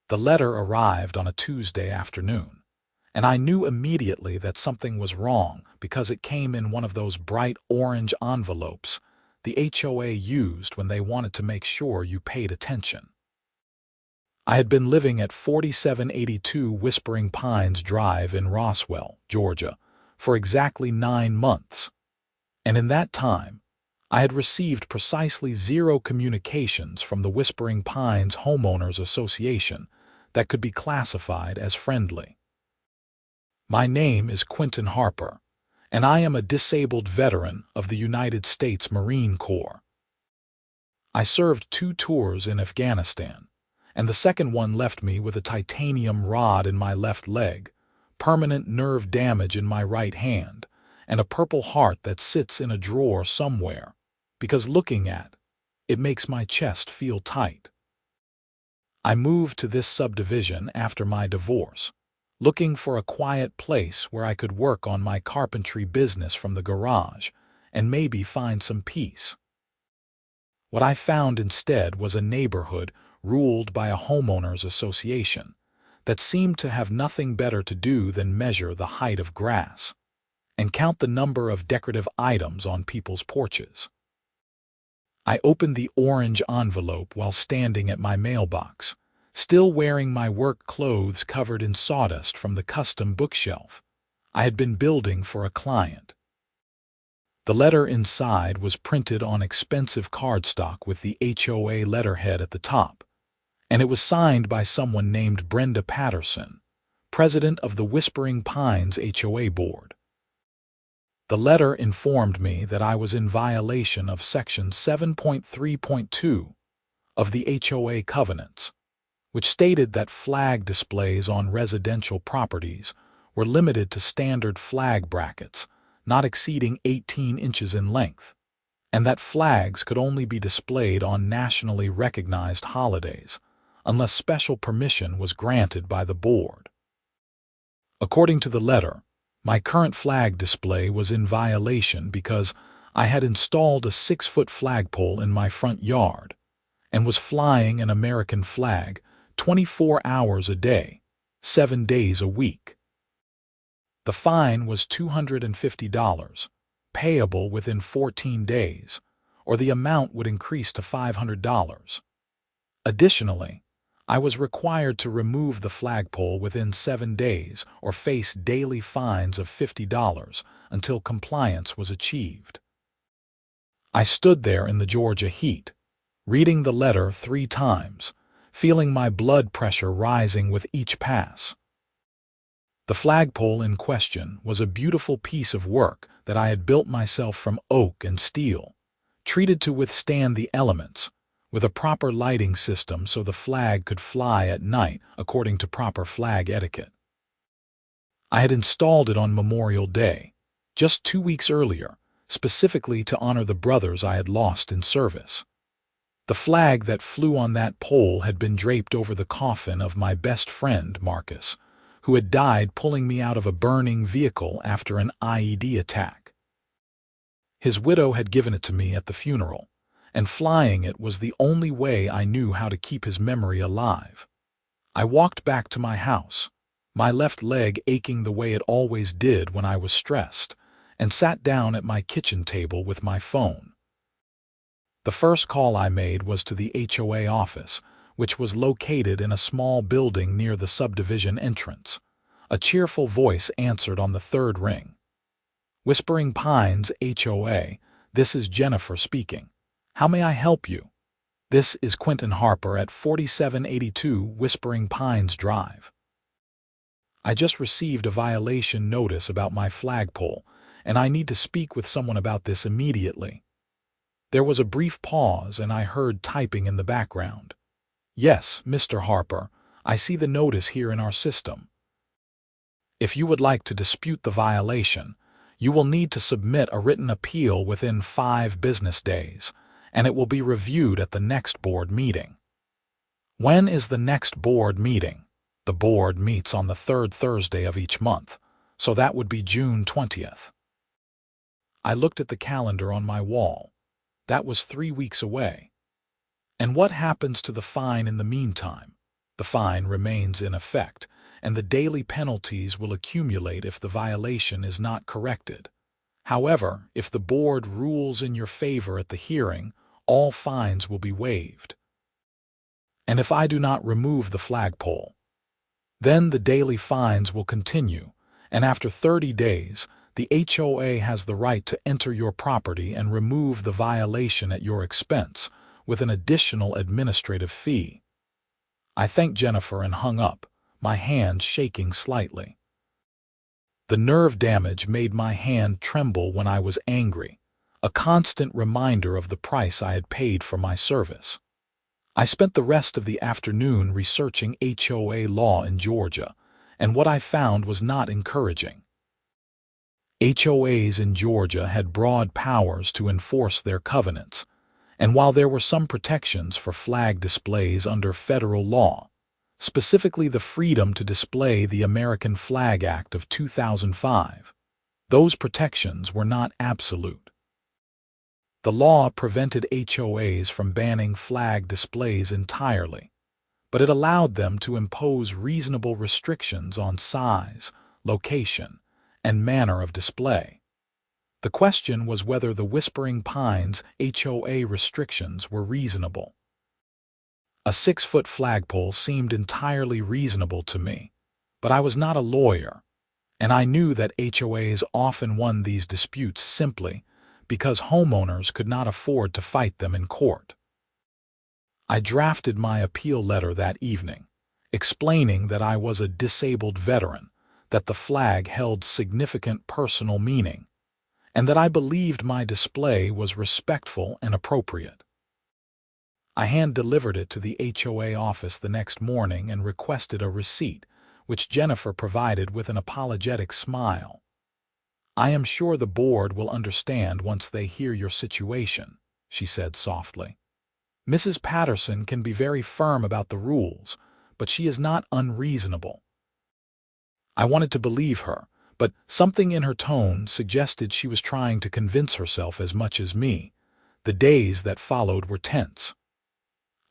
The letter arrived on a Tuesday afternoon, and I knew immediately that something was wrong because it came in one of those bright orange envelopes the HOA used when they wanted to make sure you paid attention. I had been living at 4782 Whispering Pines Drive in Roswell, Georgia, for exactly 9 months, and in that time, I had received precisely 0 communications from the Whispering Pines Homeowners Association that could be classified as friendly. My name is Quinton Harper, and I am a disabled veteran of the United States Marine Corps. I served 2 tours in Afghanistan, and the second one left me with a titanium rod in my left leg, permanent nerve damage in my right hand, and a Purple Heart that sits in a drawer somewhere, because looking at it makes my chest feel tight. I moved to this subdivision after my divorce, looking for a quiet place where I could work on my carpentry business from the garage and maybe find some peace. What I found instead was a neighborhood ruled by a homeowners association that seemed to have nothing better to do than measure the height of grass and count the number of decorative items on people's porches. I opened the orange envelope while standing at my mailbox, still wearing my work clothes covered in sawdust from the custom bookshelf I had been building for a client. The letter inside was printed on expensive cardstock with the HOA letterhead at the top, and it was signed by someone named Brenda Patterson, president of the Whispering Pines HOA board. The letter informed me that I was in violation of Section 7.3.2 of the HOA covenants, which stated that flag displays on residential properties were limited to standard flag brackets not exceeding 18 inches in length, and that flags could only be displayed on nationally recognized holidays unless special permission was granted by the board. According to the letter, my current flag display was in violation because I had installed a 6-foot flagpole in my front yard and was flying an American flag 24 hours a day, 7 days a week. The fine was $250, payable within 14 days, or the amount would increase to $500. Additionally, I was required to remove the flagpole within 7 days or face daily fines of $50 until compliance was achieved. I stood there in the Georgia heat, reading the letter 3 times, feeling my blood pressure rising with each pass. The flagpole in question was a beautiful piece of work that I had built myself from oak and steel, treated to withstand the elements, with a proper lighting system so the flag could fly at night according to proper flag etiquette. I had installed it on Memorial Day, just 2 weeks earlier, specifically to honor the brothers I had lost in service. The flag that flew on that pole had been draped over the coffin of my best friend, Marcus, who had died pulling me out of a burning vehicle after an IED attack. His widow had given it to me at the funeral, and flying it was the only way I knew how to keep his memory alive. I walked back to my house, my left leg aching the way it always did when I was stressed, and sat down at my kitchen table with my phone. The first call I made was to the HOA office, which was located in a small building near the subdivision entrance. A cheerful voice answered on the 3rd ring. Whispering Pines HOA, this is Jennifer speaking. How may I help you? This is Quinton Harper at 4782 Whispering Pines Drive. I just received a violation notice about my flagpole, and I need to speak with someone about this immediately. There was a brief pause, and I heard typing in the background. Yes, Mr. Harper, I see the notice here in our system. If you would like to dispute the violation, you will need to submit a written appeal within 5 business days, and it will be reviewed at the next board meeting. When is the next board meeting? The board meets on the 3rd Thursday of each month, so that would be June 20th. I looked at the calendar on my wall. That was 3 weeks away. And what happens to the fine in the meantime? the fine remains in effect, and the daily penalties will accumulate if the violation is not corrected. However, if the board rules in your favor at the hearing, all fines will be waived. And if I do not remove the flagpole, then the daily fines will continue, and after 30 days, the HOA has the right to enter your property and remove the violation at your expense, with an additional administrative fee. I thanked Jennifer and hung up, my hand shaking slightly. The nerve damage made my hand tremble when I was angry, a constant reminder of the price I had paid for my service. I spent the rest of the afternoon researching HOA law in Georgia, and what I found was not encouraging. HOAs in Georgia had broad powers to enforce their covenants, and while there were some protections for flag displays under federal law, specifically the freedom to display the American Flag Act of 2005, those protections were not absolute. The law prevented HOAs from banning flag displays entirely, but it allowed them to impose reasonable restrictions on size, location, and manner of display. The question was whether the Whispering Pines HOA restrictions were reasonable. A 6-foot flagpole seemed entirely reasonable to me, but I was not a lawyer, and I knew that HOAs often won these disputes simply because homeowners could not afford to fight them in court. I drafted my appeal letter that evening, explaining that I was a disabled veteran, that the flag held significant personal meaning, and that I believed my display was respectful and appropriate. I hand-delivered it to the HOA office the next morning and requested a receipt, which Jennifer provided with an apologetic smile. "I am sure the board will understand once they hear your situation," she said softly. "Mrs. Patterson can be very firm about the rules, but she is not unreasonable." I wanted to believe her, but something in her tone suggested she was trying to convince herself as much as me. The days that followed were tense.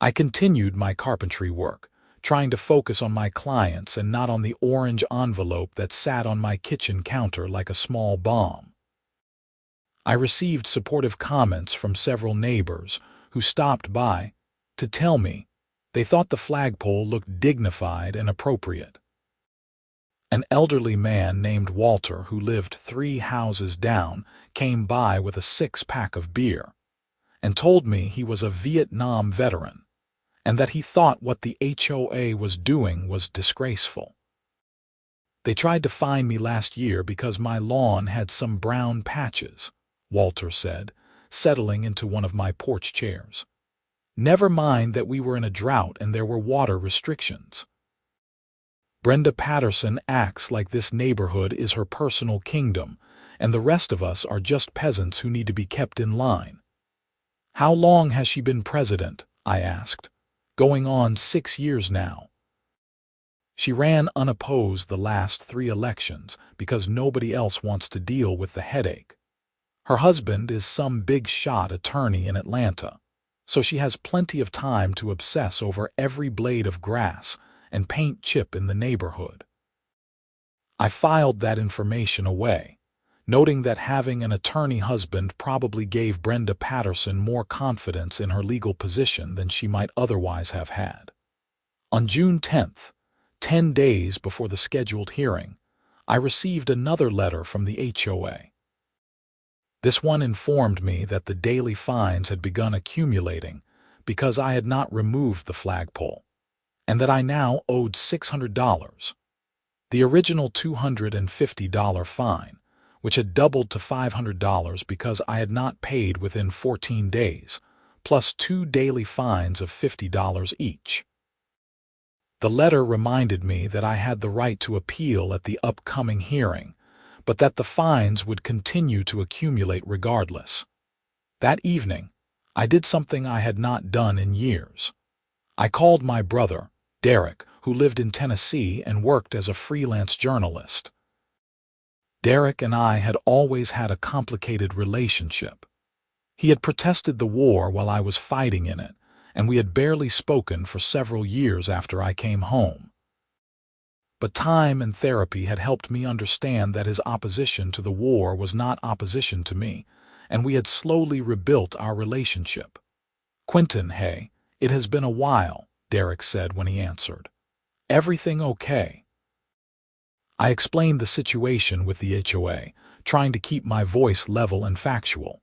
I continued my carpentry work, trying to focus on my clients and not on the orange envelope that sat on my kitchen counter like a small bomb. I received supportive comments from several neighbors who stopped by to tell me they thought the flagpole looked dignified and appropriate. An elderly man named Walter, who lived 3 houses down, came by with a 6-pack of beer and told me he was a Vietnam veteran and that he thought what the HOA was doing was disgraceful. "They tried to fine me last year because my lawn had some brown patches," Walter said, settling into one of my porch chairs. "Never mind that we were in a drought and there were water restrictions. Brenda Patterson acts like this neighborhood is her personal kingdom, and the rest of us are just peasants who need to be kept in line." "How long has she been president?" I asked. "Going on 6 years now." "She ran unopposed the last 3 elections because nobody else wants to deal with the headache. Her husband is some big-shot attorney in Atlanta, so she has plenty of time to obsess over every blade of grass and paint chip in the neighborhood." I filed that information away, noting that having an attorney husband probably gave Brenda Patterson more confidence in her legal position than she might otherwise have had. On June 10th, 10 days before the scheduled hearing, I received another letter from the HOA. This one informed me that the daily fines had begun accumulating because I had not removed the flagpole, and that I now owed $600. The original $250 fine, which had doubled to $500 because I had not paid within 14 days, plus 2 daily fines of $50 each. The letter reminded me that I had the right to appeal at the upcoming hearing, but that the fines would continue to accumulate regardless. That evening, I did something I had not done in years. I called my brother, Derek, who lived in Tennessee and worked as a freelance journalist. Derek and I had always had a complicated relationship. He had protested the war while I was fighting in it, and we had barely spoken for several years after I came home. But time and therapy had helped me understand that his opposition to the war was not opposition to me, and we had slowly rebuilt our relationship. "Quinton, hey, it has been a while," Derek said when he answered. "Everything okay?" I explained the situation with the HOA, trying to keep my voice level and factual.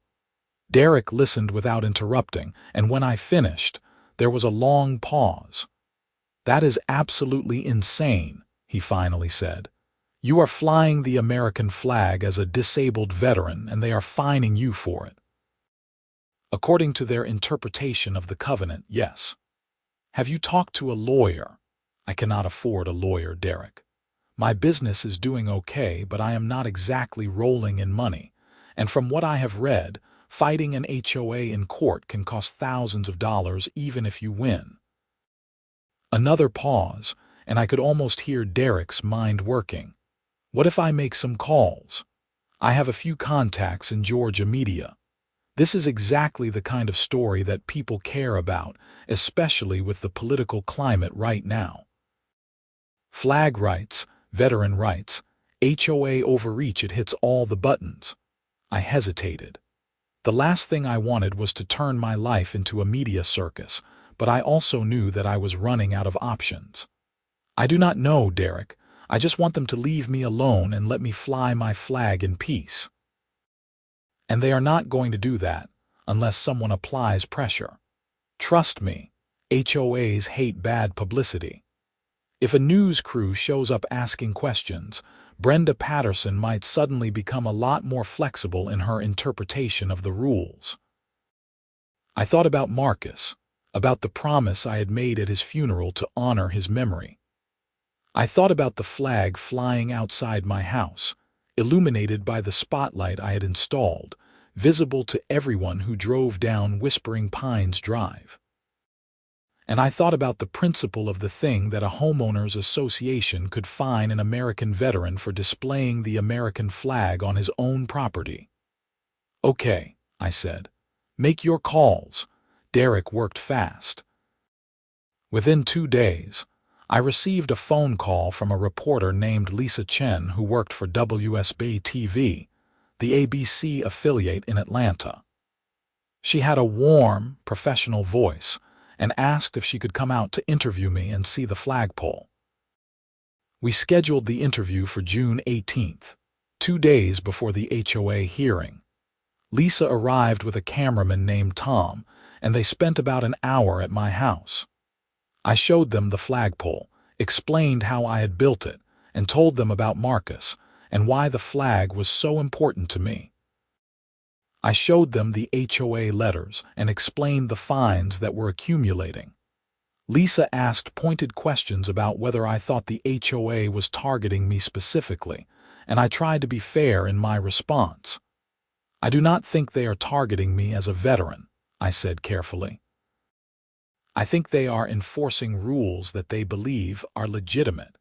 Derek listened without interrupting, and when I finished, there was a long pause. "That is absolutely insane," he finally said. "You are flying the American flag as a disabled veteran, and they are fining you for it." "According to their interpretation of the covenant, yes." "Have you talked to a lawyer?" "I cannot afford a lawyer, Derek. My business is doing okay, but I am not exactly rolling in money, and from what I have read, fighting an HOA in court can cost thousands of dollars even if you win." Another pause, and I could almost hear Derek's mind working. "What if I make some calls? I have a few contacts in Georgia media. This is exactly the kind of story that people care about, especially with the political climate right now. Flag rights, veteran rights, HOA overreach, it hits all the buttons." I hesitated. The last thing I wanted was to turn my life into a media circus, but I also knew that I was running out of options. "I do not know, Derek. I just want them to leave me alone and let me fly my flag in peace." "And they are not going to do that unless someone applies pressure. Trust me, HOAs hate bad publicity. If a news crew shows up asking questions, Brenda Patterson might suddenly become a lot more flexible in her interpretation of the rules." I thought about Marcus, about the promise I had made at his funeral to honor his memory. I thought about the flag flying outside my house, illuminated by the spotlight I had installed, visible to everyone who drove down Whispering Pines Drive. And I thought about the principle of the thing that a homeowners association could fine an American veteran for displaying the American flag on his own property. "Okay," I said. "Make your calls." Derek worked fast. Within 2 days, I received a phone call from a reporter named Lisa Chen who worked for WSB TV, the ABC affiliate in Atlanta. She had a warm, professional voice and asked if she could come out to interview me and see the flagpole. We scheduled the interview for June 18th, 2 days before the HOA hearing. Lisa arrived with a cameraman named Tom, and they spent about an hour at my house. I showed them the flagpole, explained how I had built it, and told them about Marcus and why the flag was so important to me. I showed them the HOA letters and explained the fines that were accumulating. Lisa asked pointed questions about whether I thought the HOA was targeting me specifically, and I tried to be fair in my response. "I do not think they are targeting me as a veteran," I said carefully. "I think they are enforcing rules that they believe are legitimate,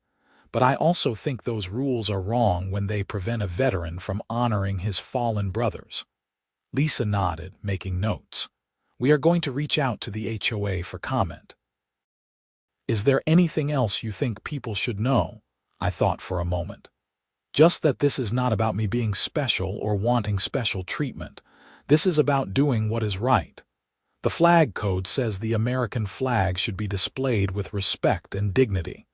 but I also think those rules are wrong when they prevent a veteran from honoring his fallen brothers." Lisa nodded, making notes. "We are going to reach out to the HOA for comment." "Is there anything else you think people should know?" I thought for a moment. "Just that this is not about me being special or wanting special treatment. This is about doing what is right. The flag code says the American flag should be displayed with respect and dignity.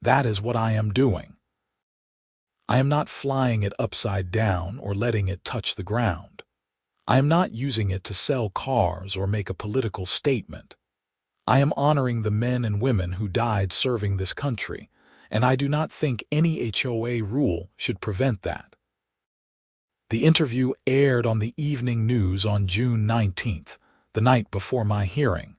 That is what I am doing. I am not flying it upside down or letting it touch the ground. I am not using it to sell cars or make a political statement. I am honoring the men and women who died serving this country, and I do not think any HOA rule should prevent that." The interview aired on the evening news on June 19th, the night before my hearing.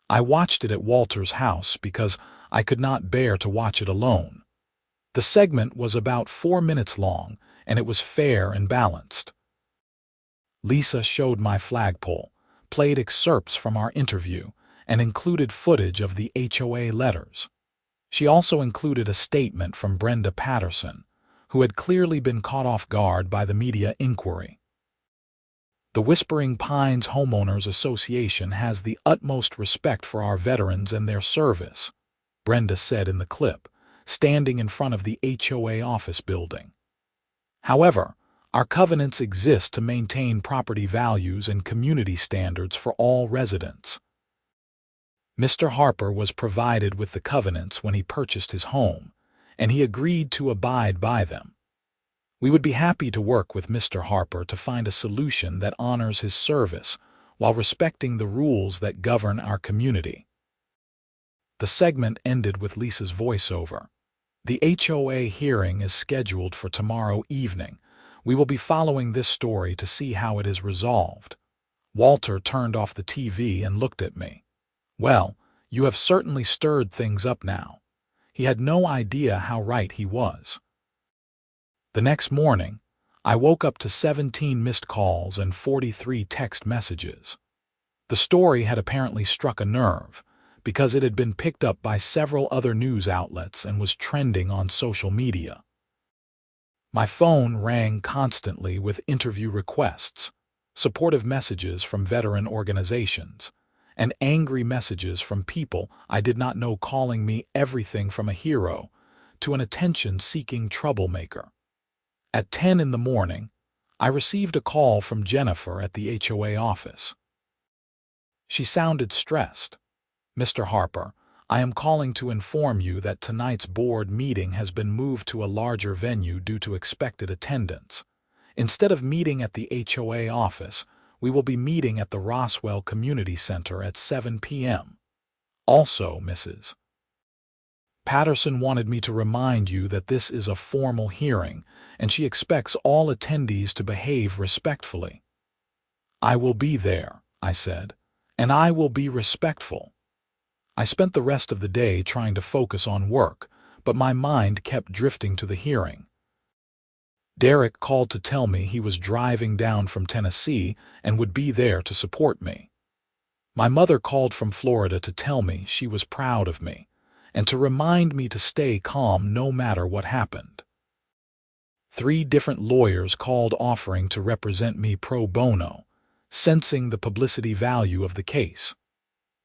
I watched it at Walter's house because I could not bear to watch it alone. The segment was about 4 minutes long, and it was fair and balanced. Lisa showed my flagpole, played excerpts from our interview, and included footage of the HOA letters. She also included a statement from Brenda Patterson, who had clearly been caught off guard by the media inquiry. The Whispering Pines Homeowners Association has the utmost respect for our veterans and their service, Brenda said in the clip, standing in front of the HOA office building. However, our covenants exist to maintain property values and community standards for all residents. Mr. Harper was provided with the covenants when he purchased his home, and he agreed to abide by them. We would be happy to work with Mr. Harper to find a solution that honors his service while respecting the rules that govern our community. The segment ended with Lisa's voiceover. The HOA hearing is scheduled for tomorrow evening. We will be following this story to see how it is resolved. Walter turned off the TV and looked at me. Well, you have certainly stirred things up now. He had no idea how right he was. The next morning, I woke up to 17 missed calls and 43 text messages. The story had apparently struck a nerve, because it had been picked up by several other news outlets and was trending on social media. My phone rang constantly with interview requests, supportive messages from veteran organizations, and angry messages from people I did not know calling me everything from a hero to an attention-seeking troublemaker. At 10 in the morning, I received a call from Jennifer at the HOA office. She sounded stressed. Mr. Harper, I am calling to inform you that tonight's board meeting has been moved to a larger venue due to expected attendance. Instead of meeting at the HOA office, we will be meeting at the Roswell Community Center at 7 p.m. Also, Mrs. Patterson wanted me to remind you that this is a formal hearing, and she expects all attendees to behave respectfully. I will be there, I said, and I will be respectful. I spent the rest of the day trying to focus on work, but my mind kept drifting to the hearing. Derek called to tell me he was driving down from Tennessee and would be there to support me. My mother called from Florida to tell me she was proud of me and to remind me to stay calm no matter what happened. 3 different lawyers called offering to represent me pro bono, sensing the publicity value of the case.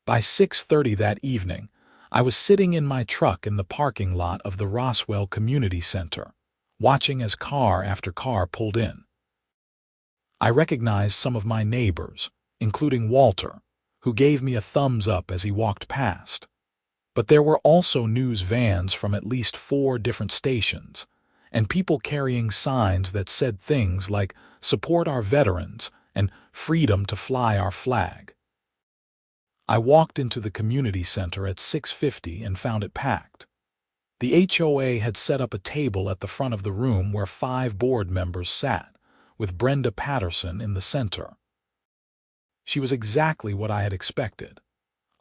By 6:30 that evening, I was sitting in my truck in the parking lot of the Roswell Community Center, watching as car after car pulled in. I recognized some of my neighbors, including Walter, who gave me a thumbs up as he walked past. But there were also news vans from at least 4 different stations, and people carrying signs that said things like "Support our veterans" and "Freedom to fly our flag." I walked into the community center at 6:50 and found it packed. The HOA had set up a table at the front of the room where 5 board members sat, with Brenda Patterson in the center. She was exactly what I had expected.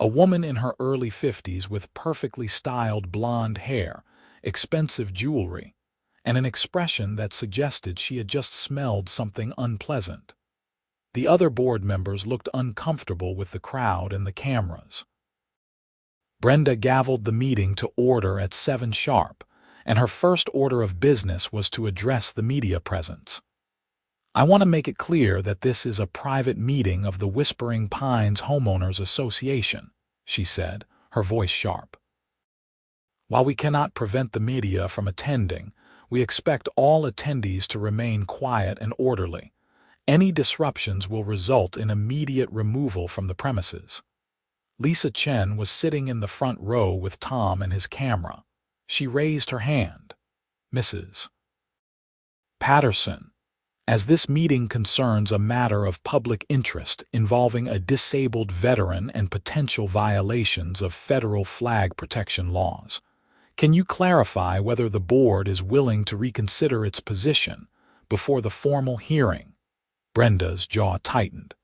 A woman in her early 50s with perfectly styled blonde hair, expensive jewelry, and an expression that suggested she had just smelled something unpleasant. The other board members looked uncomfortable with the crowd and the cameras. Brenda gavelled the meeting to order at 7 sharp, and her first order of business was to address the media presence. I want to make it clear that this is a private meeting of the Whispering Pines Homeowners Association, she said, her voice sharp. While we cannot prevent the media from attending, we expect all attendees to remain quiet and orderly. Any disruptions will result in immediate removal from the premises. Lisa Chen was sitting in the front row with Tom and his camera. She raised her hand. Mrs. Patterson, as this meeting concerns a matter of public interest involving a disabled veteran and potential violations of federal flag protection laws, can you clarify whether the board is willing to reconsider its position before the formal hearing? Brenda's jaw tightened.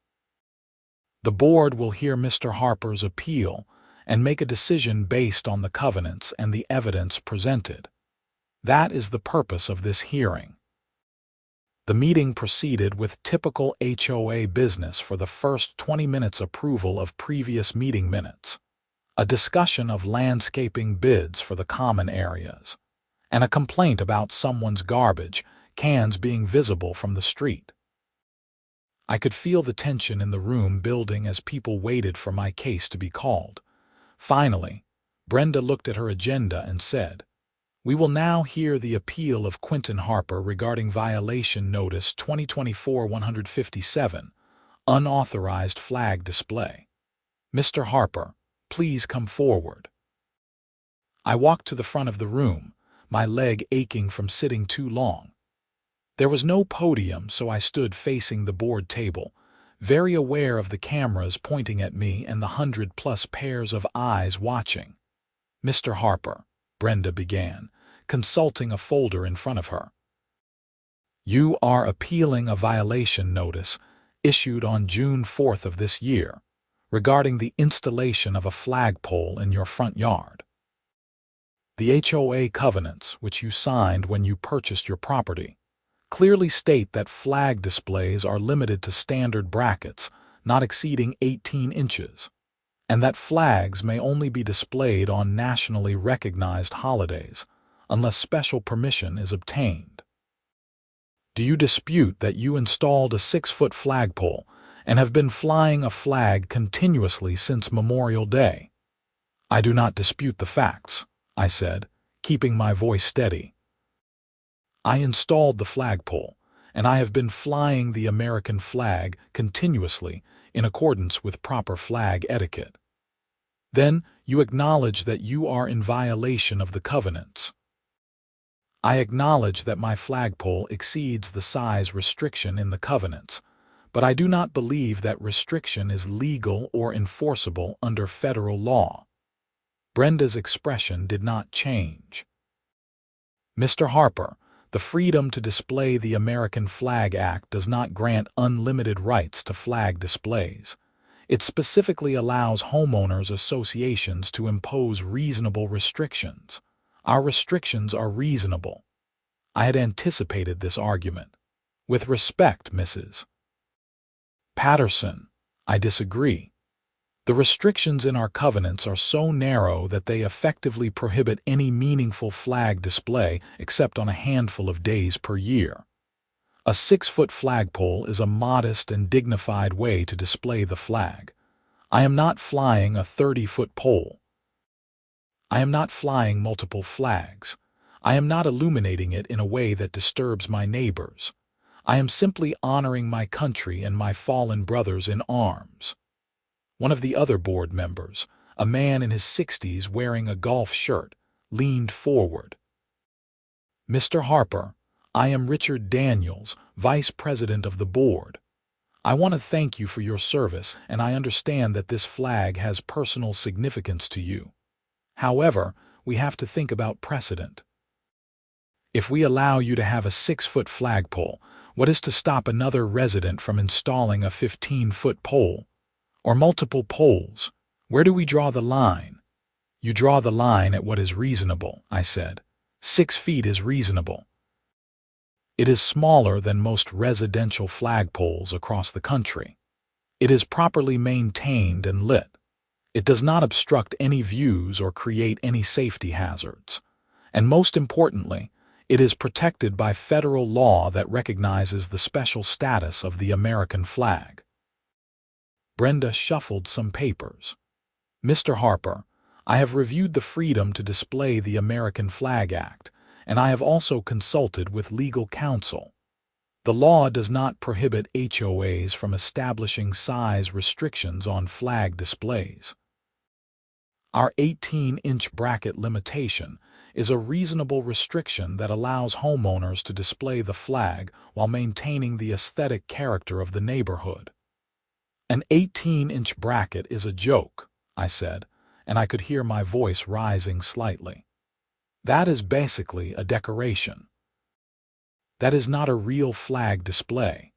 The board will hear Mr. Harper's appeal and make a decision based on the covenants and the evidence presented. That is the purpose of this hearing. The meeting proceeded with typical HOA business for the first 20 minutes: approval of previous meeting minutes, a discussion of landscaping bids for the common areas, and a complaint about someone's garbage cans being visible from the street. I could feel the tension in the room building as people waited for my case to be called. Finally, Brenda looked at her agenda and said, "We will now hear the appeal of Quinton Harper regarding Violation Notice 2024-157, Unauthorized Flag Display. Mr. Harper, please come forward." I walked to the front of the room, my leg aching from sitting too long. There was no podium, so I stood facing the board table, very aware of the cameras pointing at me and the 100+ pairs of eyes watching. "Mr. Harper," Brenda began, consulting a folder in front of her. "You are appealing a violation notice issued on June 4th of this year regarding the installation of a flagpole in your front yard. The HOA covenants, which you signed when you purchased your property, clearly state that flag displays are limited to standard brackets not exceeding 18 inches, and that flags may only be displayed on nationally recognized holidays unless special permission is obtained. Do you dispute that you installed a 6-foot flagpole and have been flying a flag continuously since Memorial Day?" "I do not dispute the facts," I said, keeping my voice steady. "I installed the flagpole, and I have been flying the American flag continuously in accordance with proper flag etiquette." "Then you acknowledge that you are in violation of the covenants." "I acknowledge that my flagpole exceeds the size restriction in the covenants, but I do not believe that restriction is legal or enforceable under federal law." Brenda's expression did not change. "Mr. Harper, the Freedom to Display the American Flag Act does not grant unlimited rights to flag displays. It specifically allows homeowners associations to impose reasonable restrictions. Our restrictions are reasonable." I had anticipated this argument. "With respect, Mrs. Patterson, I disagree. The restrictions in our covenants are so narrow that they effectively prohibit any meaningful flag display except on a handful of days per year. A 6-foot flagpole is a modest and dignified way to display the flag. I am not flying a 30-foot pole. I am not flying multiple flags. I am not illuminating it in a way that disturbs my neighbors. I am simply honoring my country and my fallen brothers in arms." One of the other board members, a man in his 60s wearing a golf shirt, leaned forward. "Mr. Harper, I am Richard Daniels, Vice President of the board. I want to thank you for your service, and I understand that this flag has personal significance to you. However, we have to think about precedent. If we allow you to have a 6-foot flagpole, what is to stop another resident from installing a 15-foot pole? Or multiple poles? Where do we draw the line?" "You draw the line at what is reasonable," I said. 6 feet is reasonable. It is smaller than most residential flagpoles across the country. It is properly maintained and lit. It does not obstruct any views or create any safety hazards. And most importantly, it is protected by federal law that recognizes the special status of the American flag. Brenda shuffled some papers. "Mr. Harper, I have reviewed the Freedom to Display the American Flag Act, and I have also consulted with legal counsel. The law does not prohibit HOAs from establishing size restrictions on flag displays. Our 18-inch bracket limitation is a reasonable restriction that allows homeowners to display the flag while maintaining the aesthetic character of the neighborhood." "An 18-inch bracket is a joke," I said, and I could hear my voice rising slightly. "That is basically a decoration. That is not a real flag display.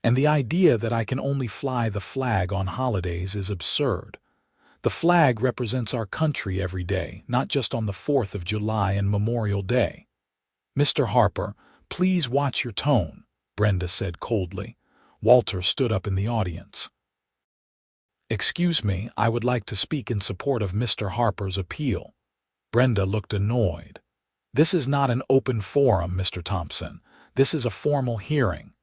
And the idea that I can only fly the flag on holidays is absurd. The flag represents our country every day, not just on the 4th of July and Memorial Day." "Mr. Harper, please watch your tone," Brenda said coldly. Walter stood up in the audience. "Excuse me, I would like to speak in support of Mr. Harper's appeal." Brenda looked annoyed. "This is not an open forum, Mr. Thompson. This is a formal hearing."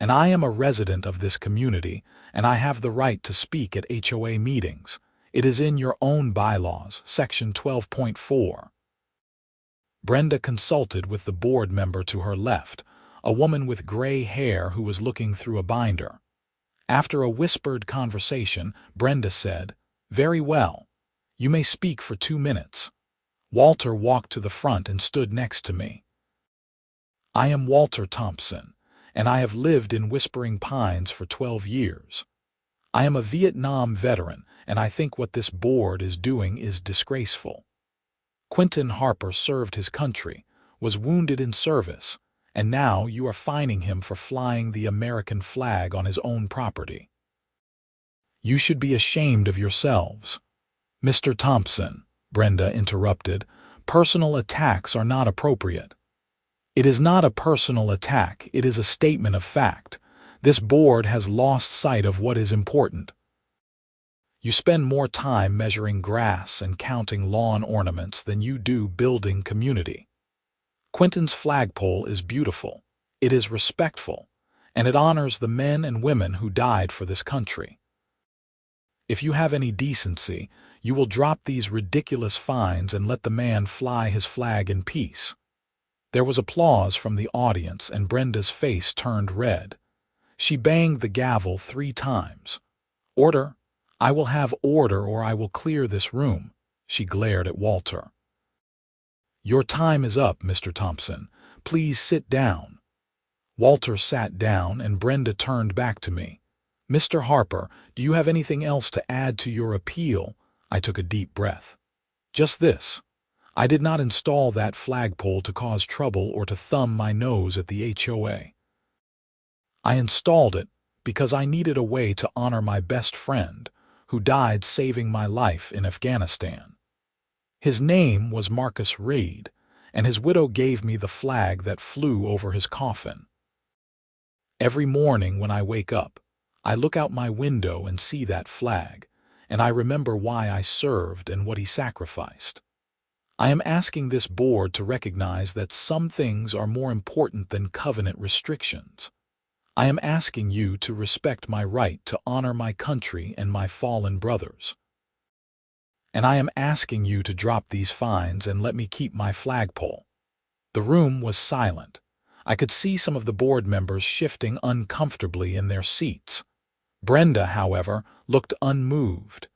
and I am a resident of this community, and I have the right to speak at HOA meetings. It is in your own bylaws, Section 12.4. Brenda consulted with the board member to her left, a woman with gray hair who was looking through a binder. After a whispered conversation, Brenda said, "Very well. You may speak for 2 minutes." Walter walked to the front and stood next to me. "I am Walter Thompson, and I have lived in Whispering Pines for 12 years. I am a Vietnam veteran, and I think what this board is doing is disgraceful. Quinton Harper served his country, was wounded in service, and now you are fining him for flying the American flag on his own property. You should be ashamed of yourselves." "Mr. Thompson," Brenda interrupted, "personal attacks are not appropriate." "It is not a personal attack, it is a statement of fact. This board has lost sight of what is important. You spend more time measuring grass and counting lawn ornaments than you do building community. Quinton's flagpole is beautiful, it is respectful, and it honors the men and women who died for this country. If you have any decency, you will drop these ridiculous fines and let the man fly his flag in peace." There was applause from the audience, and Brenda's face turned red. She banged the gavel 3 times. "Order! I will have order, or I will clear this room," she glared at Walter. "Your time is up, Mr. Thompson. Please sit down." Walter sat down, and Brenda turned back to me. "Mr. Harper, do you have anything else to add to your appeal?" I took a deep breath. "Just this. I did not install that flagpole to cause trouble or to thumb my nose at the HOA. I installed it because I needed a way to honor my best friend, who died saving my life in Afghanistan. His name was Marcus Reed, and his widow gave me the flag that flew over his coffin. Every morning when I wake up, I look out my window and see that flag, and I remember why I served and what he sacrificed. I am asking this board to recognize that some things are more important than covenant restrictions. I am asking you to respect my right to honor my country and my fallen brothers. And I am asking you to drop these fines and let me keep my flagpole." The room was silent. I could see some of the board members shifting uncomfortably in their seats. Brenda, however, looked unmoved.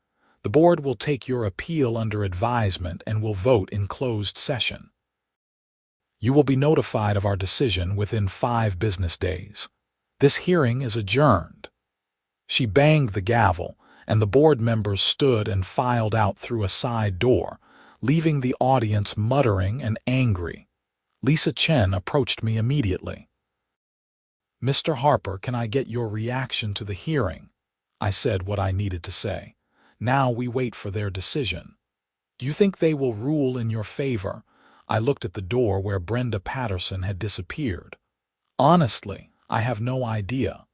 "The board will take your appeal under advisement and will vote in closed session. You will be notified of our decision within 5 business days. This hearing is adjourned." She banged the gavel, and the board members stood and filed out through a side door, leaving the audience muttering and angry. Lisa Chen approached me immediately. "Mr. Harper, can I get your reaction to the hearing?" I said what I needed to say. "Now we wait for their decision. Do you think they will rule in your favor?" I looked at the door where Brenda Patterson had disappeared. "Honestly, I have no idea."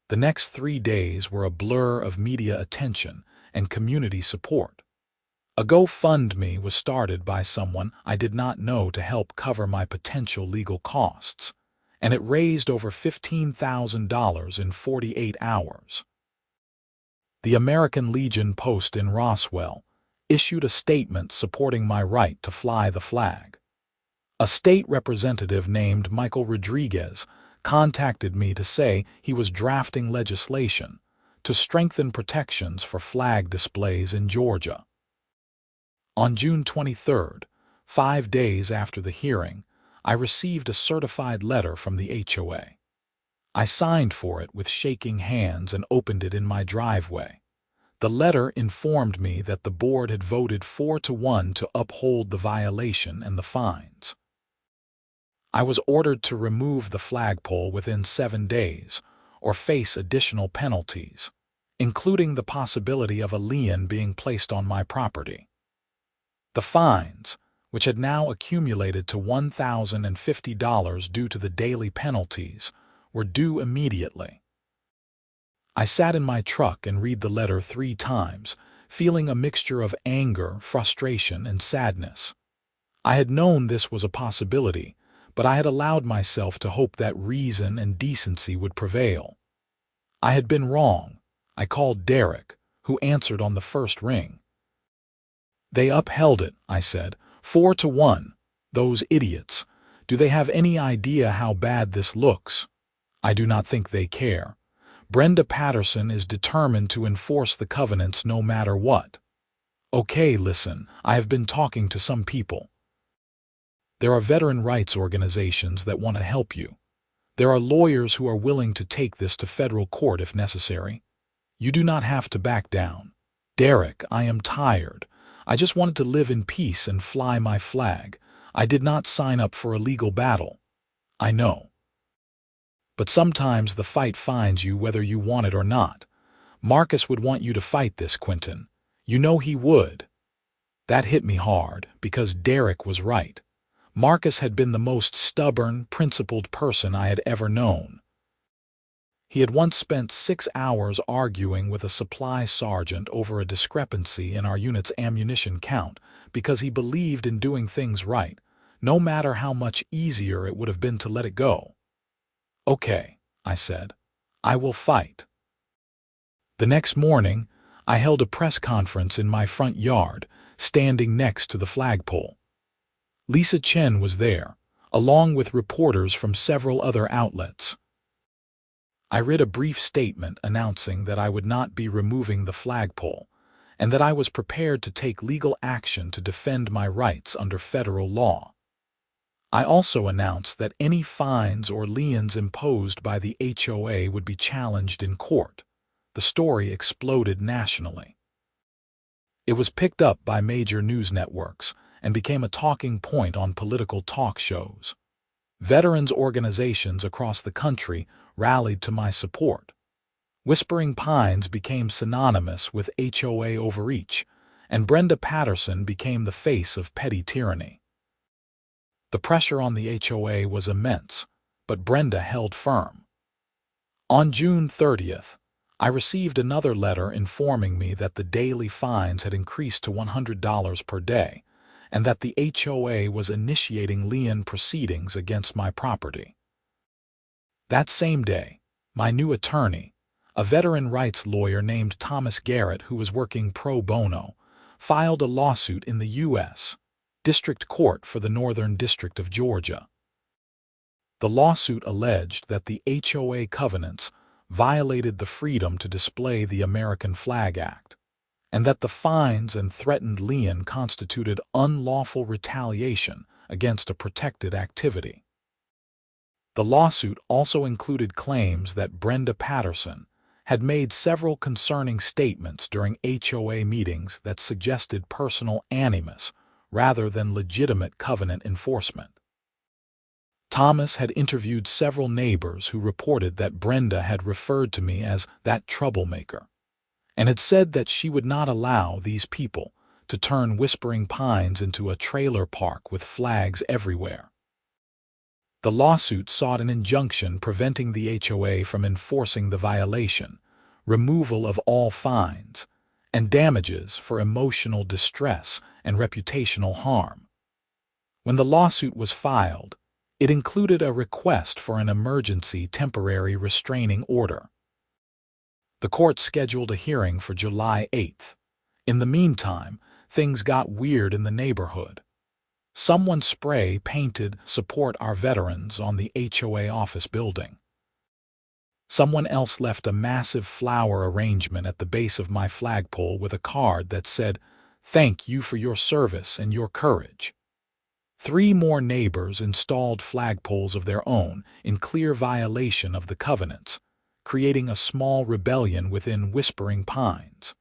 The next 3 days were a blur of media attention and community support. A GoFundMe was started by someone I did not know to help cover my potential legal costs, and it raised over $15,000 in 48 hours. The American Legion Post in Roswell issued a statement supporting my right to fly the flag. A state representative named Michael Rodriguez contacted me to say he was drafting legislation to strengthen protections for flag displays in Georgia. On June 23rd, 5 days after the hearing, I received a certified letter from the HOA. I signed for it with shaking hands and opened it in my driveway. The letter informed me that the board had voted 4-1 to uphold the violation and the fines. I was ordered to remove the flagpole within 7 days or face additional penalties, including the possibility of a lien being placed on my property. The fines, which had now accumulated to $1,050 due to the daily penalties, were due immediately. I sat in my truck and read the letter 3 times, feeling a mixture of anger, frustration, and sadness. I had known this was a possibility, but I had allowed myself to hope that reason and decency would prevail. I had been wrong. I called Derek, who answered on the first ring. "They upheld it," I said, 4-1. "Those idiots. Do they have any idea how bad this looks?" "I do not think they care. Brenda Patterson is determined to enforce the covenants no matter what." "Okay, listen, I have been talking to some people. There are veteran rights organizations that want to help you. There are lawyers who are willing to take this to federal court if necessary. You do not have to back down. Derek, I am tired. I just wanted to live in peace and fly my flag. I did not sign up for a legal battle." "I know. But sometimes the fight finds you whether you want it or not. Marcus would want you to fight this, Quinton. You know he would." That hit me hard, because Derek was right. Marcus had been the most stubborn, principled person I had ever known. He had once spent 6 hours arguing with a supply sergeant over a discrepancy in our unit's ammunition count because he believed in doing things right, no matter how much easier it would have been to let it go. "Okay," I said. "I will fight." The next morning, I held a press conference in my front yard, standing next to the flagpole. Lisa Chen was there, along with reporters from several other outlets. I read a brief statement announcing that I would not be removing the flagpole, and that I was prepared to take legal action to defend my rights under federal law. I also announced that any fines or liens imposed by the HOA would be challenged in court. The story exploded nationally. It was picked up by major news networks and became a talking point on political talk shows. Veterans organizations across the country rallied to my support. Whispering Pines became synonymous with HOA overreach, and Brenda Patterson became the face of petty tyranny. The pressure on the HOA was immense, but Brenda held firm. On June 30th, I received another letter informing me that the daily fines had increased to $100 per day, and that the HOA was initiating lien proceedings against my property. That same day, my new attorney, a veteran rights lawyer named Thomas Garrett who was working pro bono, filed a lawsuit in the U.S. District Court for the Northern District of Georgia. The lawsuit alleged that the HOA covenants violated the Freedom to Display the American Flag Act, and that the fines and threatened lien constituted unlawful retaliation against a protected activity. The lawsuit also included claims that Brenda Patterson had made several concerning statements during HOA meetings that suggested personal animus rather than legitimate covenant enforcement. Thomas had interviewed several neighbors who reported that Brenda had referred to me as that troublemaker, and had said that she would not allow these people to turn Whispering Pines into a trailer park with flags everywhere. The lawsuit sought an injunction preventing the HOA from enforcing the violation, removal of all fines, and damages for emotional distress and reputational harm. When the lawsuit was filed, it included a request for an emergency temporary restraining order. The court scheduled a hearing for July 8th. In the meantime, things got weird in the neighborhood. Someone spray painted "Support Our Veterans" on the HOA office building. Someone else left a massive flower arrangement at the base of my flagpole with a card that said, "Thank you for your service and your courage." 3 more neighbors installed flagpoles of their own in clear violation of the covenants, creating a small rebellion within Whispering Pines.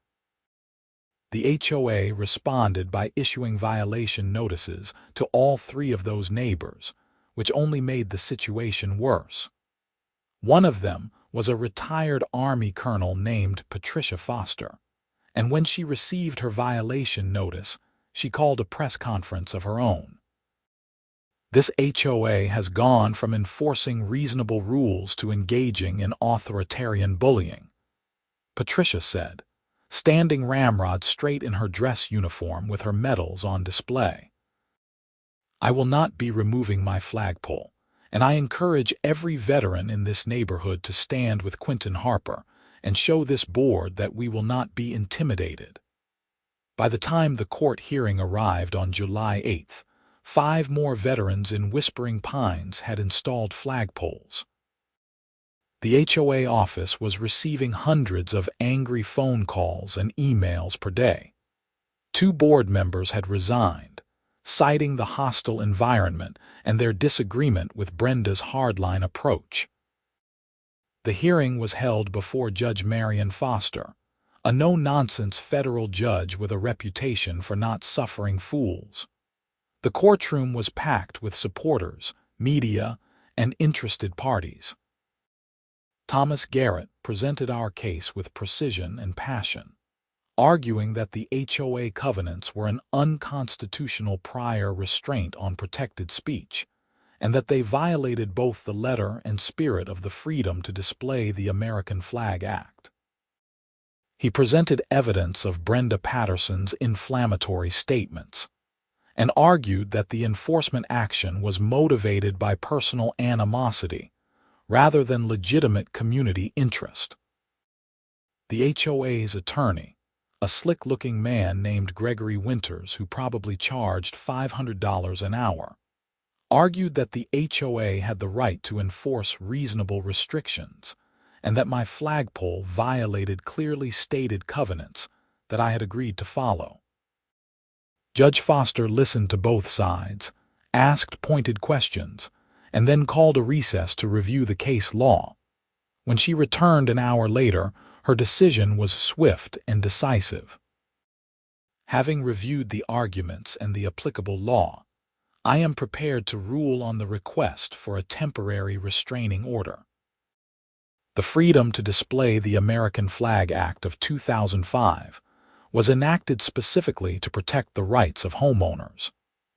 The HOA responded by issuing violation notices to all 3 of those neighbors, which only made the situation worse. One of them was a retired Army colonel named Patricia Foster, and when she received her violation notice, she called a press conference of her own. This HOA has gone from enforcing reasonable rules to engaging in authoritarian bullying, Patricia said, standing ramrod straight in her dress uniform with her medals on display. I will not be removing my flagpole, and I encourage every veteran in this neighborhood to stand with Quinton Harper and show this board that we will not be intimidated. By the time the court hearing arrived on July 8th, 5 more veterans in Whispering Pines had installed flagpoles. The HOA office was receiving hundreds of angry phone calls and emails per day. 2 board members had resigned, citing the hostile environment and their disagreement with Brenda's hardline approach. The hearing was held before Judge Marion Foster, a no-nonsense federal judge with a reputation for not suffering fools. The courtroom was packed with supporters, media, and interested parties. Thomas Garrett presented our case with precision and passion, arguing that the HOA covenants were an unconstitutional prior restraint on protected speech, and that they violated both the letter and spirit of the Freedom to Display the American Flag Act. He presented evidence of Brenda Patterson's inflammatory statements, and argued that the enforcement action was motivated by personal animosity rather than legitimate community interest. The HOA's attorney, a slick-looking man named Gregory Winters who probably charged $500 an hour, argued that the HOA had the right to enforce reasonable restrictions and that my flagpole violated clearly stated covenants that I had agreed to follow. Judge Foster listened to both sides, asked pointed questions, and then called a recess to review the case law. When she returned an hour later, her decision was swift and decisive. Having reviewed the arguments and the applicable law, I am prepared to rule on the request for a temporary restraining order. The Freedom to Display the American Flag Act of 2005 was enacted specifically to protect the rights of homeowners,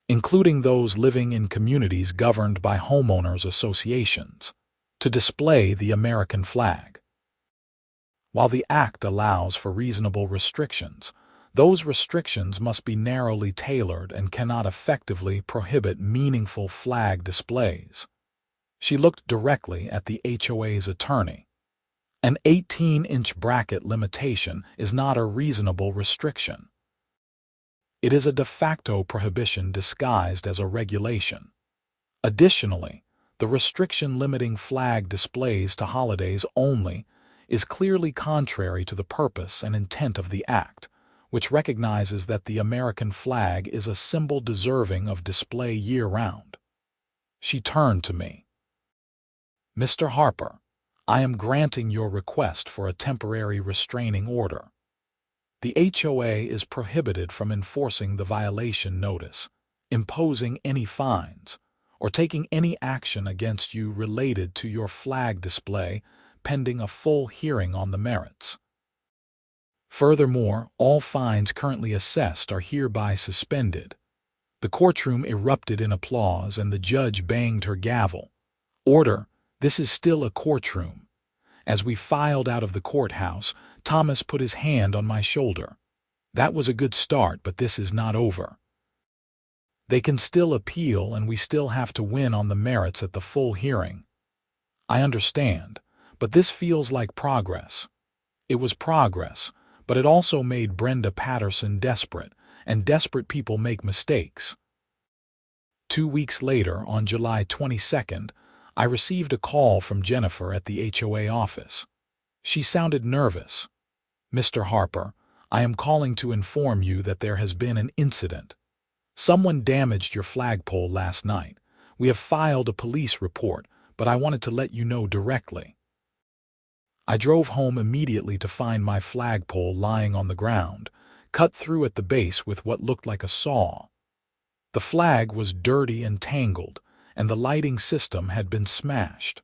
including those living in communities governed by homeowners associations, to display the American flag. While the Act allows for reasonable restrictions, those restrictions must be narrowly tailored and cannot effectively prohibit meaningful flag displays. She looked directly at the HOA's attorney. An 18-inch bracket limitation is not a reasonable restriction. It is a de facto prohibition disguised as a regulation. Additionally, the restriction limiting flag displays to holidays only is clearly contrary to the purpose and intent of the Act, which recognizes that the American flag is a symbol deserving of display year-round. She turned to me. "Mr. Harper, I am granting your request for a temporary restraining order. The HOA is prohibited from enforcing the violation notice, imposing any fines, or taking any action against you related to your flag display pending a full hearing on the merits. Furthermore, all fines currently assessed are hereby suspended." The courtroom erupted in applause and the judge banged her gavel. "Order, this is still a courtroom." As we filed out of the courthouse, Thomas put his hand on my shoulder. "That was a good start, but this is not over. They can still appeal and we still have to win on the merits at the full hearing." "I understand, but this feels like progress." It was progress, but it also made Brenda Patterson desperate, and desperate people make mistakes. 2 weeks later, on July 22nd, I received a call from Jennifer at the HOA office. She sounded nervous. "Mr. Harper, I am calling to inform you that there has been an incident. Someone damaged your flagpole last night. We have filed a police report, but I wanted to let you know directly." I drove home immediately to find my flagpole lying on the ground, cut through at the base with what looked like a saw. The flag was dirty and tangled, and the lighting system had been smashed.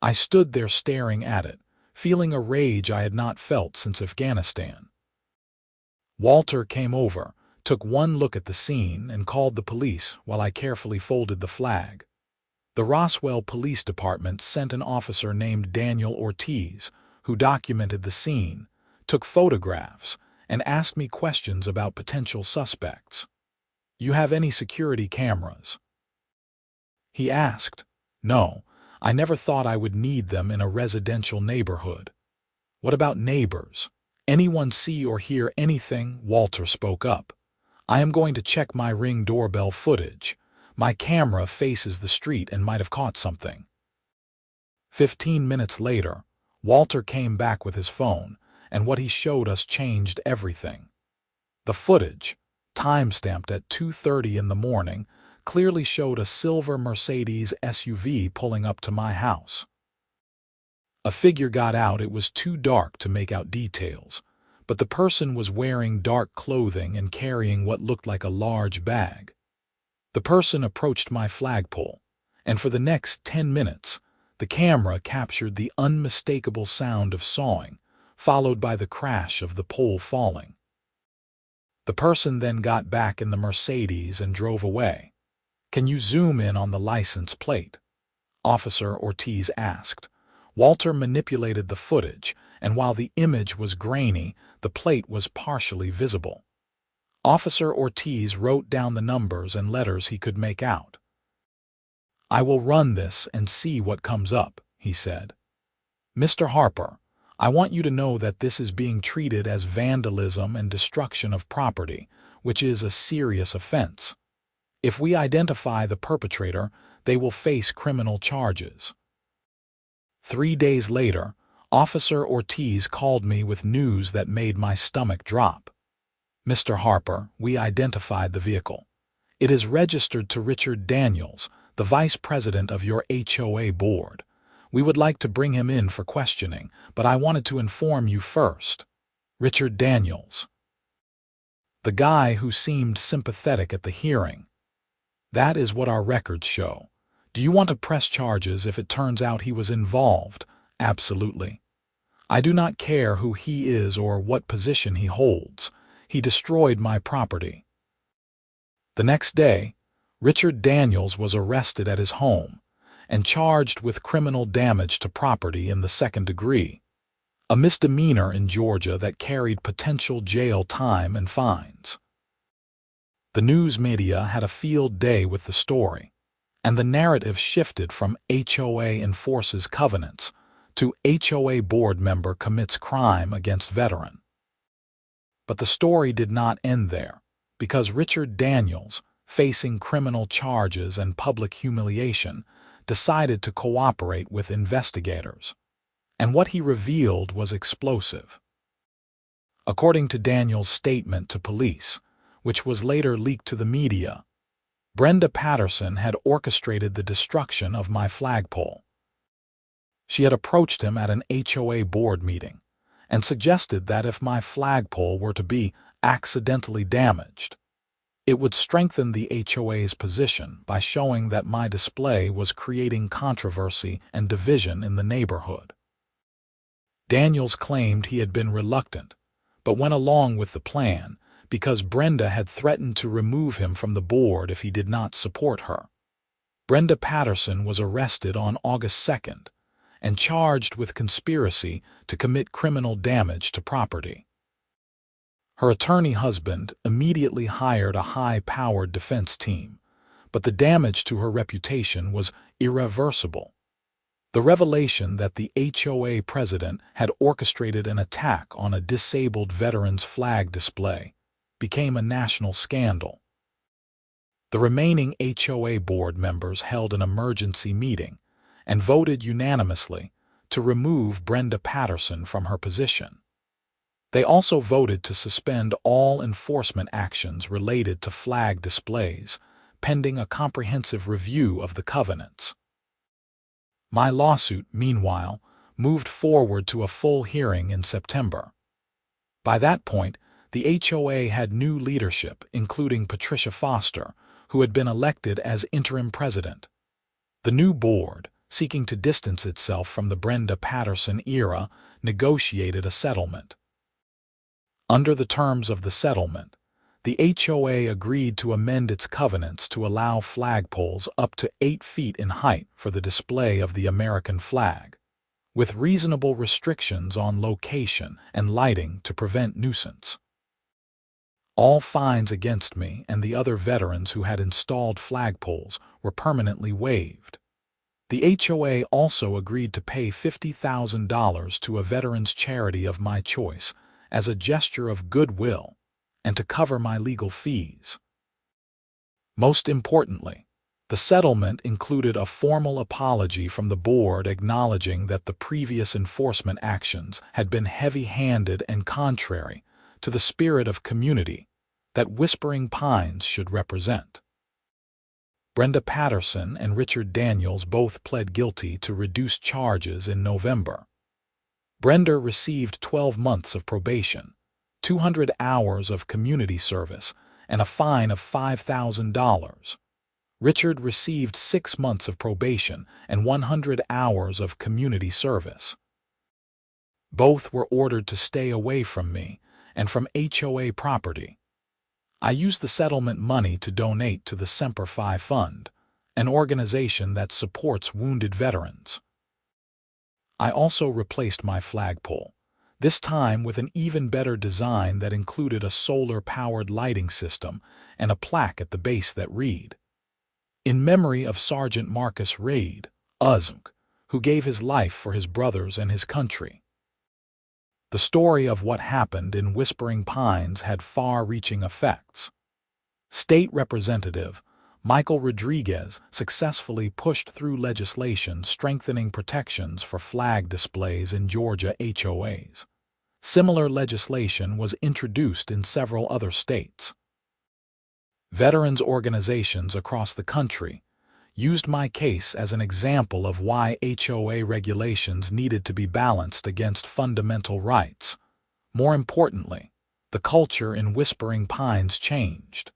I stood there staring at it, feeling a rage I had not felt since Afghanistan. Walter came over, took one look at the scene, and called the police while I carefully folded the flag. The Roswell Police Department sent an officer named Daniel Ortiz, who documented the scene, took photographs, and asked me questions about potential suspects. "You have any security cameras?" he asked. No, I never thought I would need them in a residential neighborhood. What about neighbors? Anyone see or hear anything? Walter spoke up. I am going to check my Ring doorbell footage. My camera faces the street and might have caught something. 15 minutes later, Walter came back with his phone, and what he showed us changed everything. The footage, time-stamped at 2:30 in the morning, clearly showed a silver Mercedes SUV pulling up to my house. A figure got out. It was too dark to make out details, but the person was wearing dark clothing and carrying what looked like a large bag. The person approached my flagpole, and for the next 10 minutes, the camera captured the unmistakable sound of sawing, followed by the crash of the pole falling. The person then got back in the Mercedes and drove away. Can you zoom in on the license plate? Officer Ortiz asked. Walter manipulated the footage, and while the image was grainy, the plate was partially visible. Officer Ortiz wrote down the numbers and letters he could make out. I will run this and see what comes up, he said. Mr. Harper, I want you to know that this is being treated as vandalism and destruction of property, which is a serious offense. If we identify the perpetrator, they will face criminal charges. 3 days later, Officer Ortiz called me with news that made my stomach drop. Mr. Harper, we identified the vehicle. It is registered to Richard Daniels, the vice president of your HOA board. We would like to bring him in for questioning, but I wanted to inform you first. Richard Daniels. The guy who seemed sympathetic at the hearing. That is what our records show. Do you want to press charges if it turns out he was involved? Absolutely. I do not care who he is or what position he holds. He destroyed my property. The next day, Richard Daniels was arrested at his home and charged with criminal damage to property in the 2nd degree, a misdemeanor in Georgia that carried potential jail time and fines. The news media had a field day with the story, and the narrative shifted from HOA enforces covenants to HOA board member commits crime against veteran. But the story did not end there, because Richard Daniels, facing criminal charges and public humiliation, decided to cooperate with investigators. And what he revealed was explosive. According to Daniels' statement to police, which was later leaked to the media, Brenda Patterson had orchestrated the destruction of my flagpole. She had approached him at an HOA board meeting and suggested that if my flagpole were to be accidentally damaged, it would strengthen the HOA's position by showing that my display was creating controversy and division in the neighborhood. Daniels claimed he had been reluctant, but went along with the plan because Brenda had threatened to remove him from the board if he did not support her. Brenda Patterson was arrested on August 2nd and charged with conspiracy to commit criminal damage to property. Her attorney husband immediately hired a high-powered defense team, but the damage to her reputation was irreversible. The revelation that the HOA president had orchestrated an attack on a disabled veteran's flag display became a national scandal. The remaining HOA board members held an emergency meeting and voted unanimously to remove Brenda Patterson from her position. They also voted to suspend all enforcement actions related to flag displays, pending a comprehensive review of the covenants. My lawsuit, meanwhile, moved forward to a full hearing in September. By that point, the HOA had new leadership, including Patricia Foster, who had been elected as interim president. The new board, seeking to distance itself from the Brenda Patterson era, negotiated a settlement. Under the terms of the settlement, the HOA agreed to amend its covenants to allow flagpoles up to 8 feet in height for the display of the American flag, with reasonable restrictions on location and lighting to prevent nuisance. All fines against me and the other veterans who had installed flagpoles were permanently waived. The HOA also agreed to pay $50,000 to a veterans charity of my choice as a gesture of goodwill and to cover my legal fees. Most importantly, the settlement included a formal apology from the board acknowledging that the previous enforcement actions had been heavy-handed and contrary to the spirit of community that Whispering Pines should represent. Brenda Patterson and Richard Daniels both pled guilty to reduced charges in November. Brenda received 12 months of probation, 200 hours of community service, and a fine of $5,000. Richard received 6 months of probation and 100 hours of community service. Both were ordered to stay away from me and from HOA property. I used the settlement money to donate to the Semper Fi Fund, an organization that supports wounded veterans. I also replaced my flagpole, this time with an even better design that included a solar-powered lighting system and a plaque at the base that read, "In memory of Sergeant Marcus Reid, USMC, who gave his life for his brothers and his country." The story of what happened in Whispering Pines had far-reaching effects. State Representative Michael Rodriguez successfully pushed through legislation strengthening protections for flag displays in Georgia HOAs. Similar legislation was introduced in several other states. Veterans organizations across the country used my case as an example of why HOA regulations needed to be balanced against fundamental rights. More importantly, the culture in Whispering Pines changed.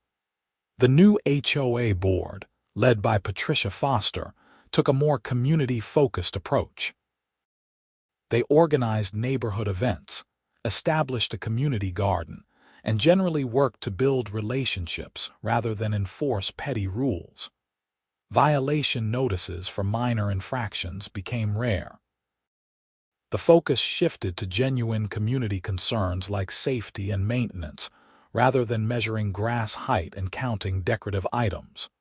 The new HOA board, led by Patricia Foster, took a more community-focused approach. They organized neighborhood events, established a community garden, and generally worked to build relationships rather than enforce petty rules. Violation notices for minor infractions became rare. The focus shifted to genuine community concerns like safety and maintenance, rather than measuring grass height and counting decorative items.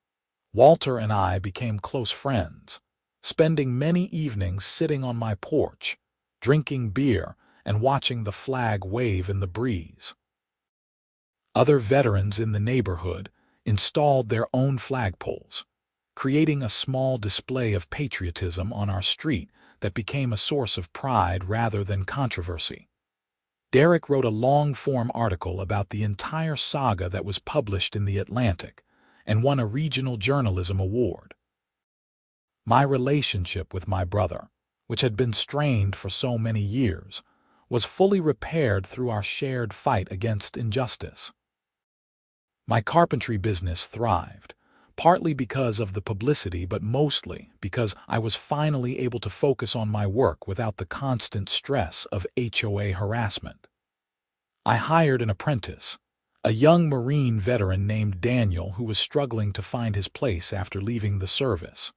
Walter and I became close friends, spending many evenings sitting on my porch, drinking beer and watching the flag wave in the breeze. Other veterans in the neighborhood installed their own flagpoles, creating a small display of patriotism on our street that became a source of pride rather than controversy. Derek wrote a long-form article about the entire saga that was published in The Atlantic and won a regional journalism award. My relationship with my brother, which had been strained for so many years, was fully repaired through our shared fight against injustice. My carpentry business thrived, partly because of the publicity but mostly because I was finally able to focus on my work without the constant stress of HOA harassment. I hired an apprentice, a young Marine veteran named Daniel who was struggling to find his place after leaving the service.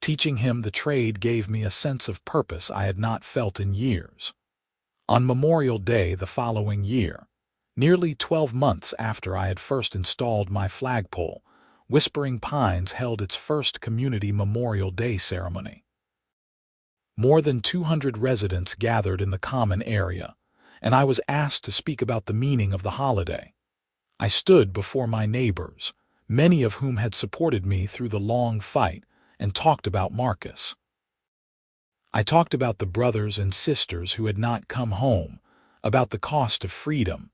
Teaching him the trade gave me a sense of purpose I had not felt in years. On Memorial Day the following year, nearly 12 months after I had first installed my flagpole, Whispering Pines held its first community Memorial Day ceremony. More than 200 residents gathered in the common area, and I was asked to speak about the meaning of the holiday. I stood before my neighbors, many of whom had supported me through the long fight, and talked about Marcus. I talked about the brothers and sisters who had not come home, about the cost of freedom,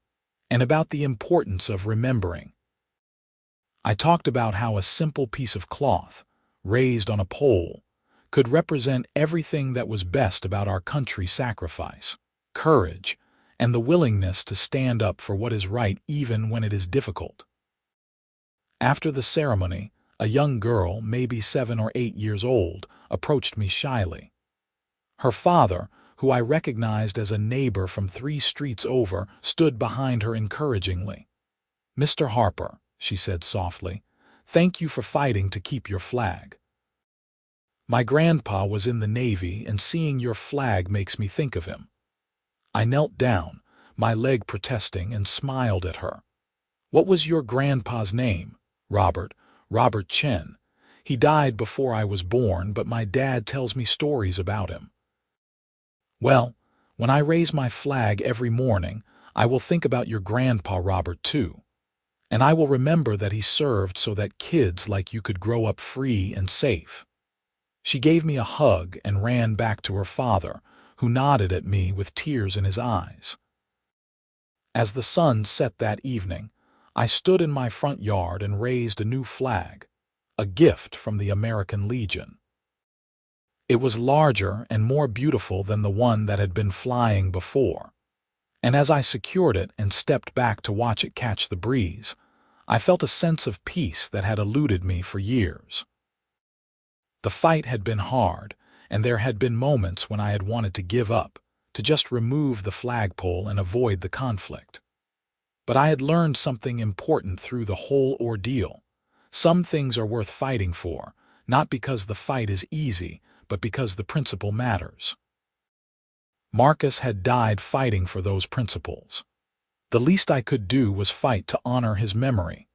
and about the importance of remembering. I talked about how a simple piece of cloth, raised on a pole, could represent everything that was best about our country's sacrifice, courage, and the willingness to stand up for what is right even when it is difficult. After the ceremony, a young girl, maybe 7 or 8 years old, approached me shyly. Her father, who I recognized as a neighbor from 3 streets over, stood behind her encouragingly. "Mr. Harper," she said softly, "thank you for fighting to keep your flag. My grandpa was in the Navy, and seeing your flag makes me think of him." I knelt down, my leg protesting, and smiled at her. "What was your grandpa's name?" "Robert. Robert Chen. He died before I was born, but my dad tells me stories about him." "Well, when I raise my flag every morning, I will think about your grandpa Robert too. And I will remember that he served so that kids like you could grow up free and safe." She gave me a hug and ran back to her father, who nodded at me with tears in his eyes. As the sun set that evening, I stood in my front yard and raised a new flag, a gift from the American Legion. It was larger and more beautiful than the one that had been flying before, and as I secured it and stepped back to watch it catch the breeze, I felt a sense of peace that had eluded me for years. The fight had been hard, and there had been moments when I had wanted to give up, to just remove the flagpole and avoid the conflict. But I had learned something important through the whole ordeal. Some things are worth fighting for, not because the fight is easy, but because the principle matters. Marcus had died fighting for those principles. The least I could do was fight to honor his memory.